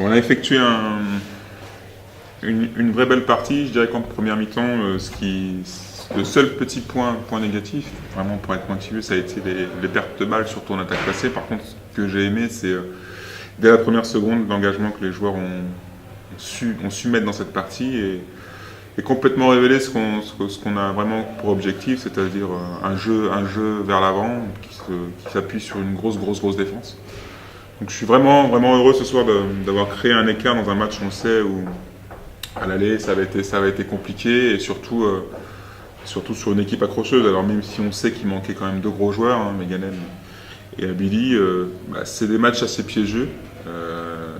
On a effectué une vraie belle partie. Je dirais qu'en première mi-temps, le seul petit point négatif, vraiment pour être motivé, ça a été les pertes de balles, surtout en attaque placée. Par contre, ce que j'ai aimé, c'est dès la première seconde, l'engagement que les joueurs ont su mettre dans cette partie et complètement révéler ce qu'on a vraiment pour objectif, c'est-à-dire un jeu vers l'avant qui s'appuie sur une grosse défense. Donc je suis vraiment heureux ce soir d'avoir créé un écart dans un match, on sait, où à l'aller ça avait été compliqué et surtout sur une équipe accrocheuse. Alors même si on sait qu'il manquait quand même deux gros joueurs, hein, Meganen et Abili, c'est des matchs assez piégeux.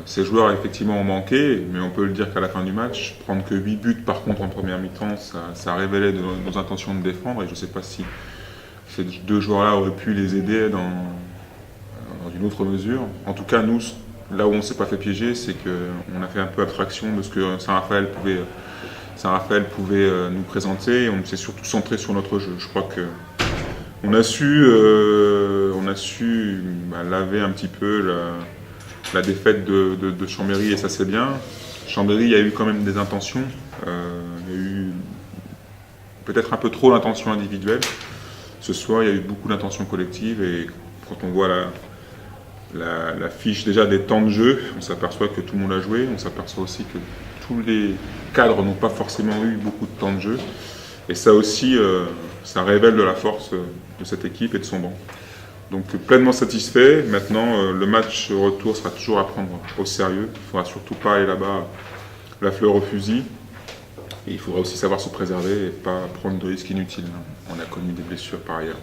Ces joueurs effectivement ont manqué, mais on peut le dire qu'à la fin du match, prendre que 8 buts par contre en première mi-temps, ça révélait nos intentions de défendre et je ne sais pas si ces deux joueurs-là auraient pu les aider dans une autre mesure. En tout cas, nous, là où on ne s'est pas fait piéger, c'est qu'on a fait un peu abstraction de ce que Saint-Raphaël pouvait nous présenter et on s'est surtout centré sur notre jeu. Je crois que on a su laver un petit peu la défaite de Chambéry et ça c'est bien. Chambéry, il y a eu quand même des intentions, il y a eu peut-être un peu trop d'intentions individuelles. Ce soir, il y a eu beaucoup d'intentions collectives et quand on voit la fiche déjà des temps de jeu, on s'aperçoit que tout le monde a joué, on s'aperçoit aussi que tous les cadres n'ont pas forcément eu beaucoup de temps de jeu. Et ça aussi, ça révèle de la force de cette équipe et de son banc. Donc pleinement satisfait. Maintenant, le match retour sera toujours à prendre au sérieux. Il ne faudra surtout pas aller là-bas la fleur au fusil. Et il faudra aussi savoir se préserver et pas prendre de risques inutiles. On a connu des blessures par ailleurs.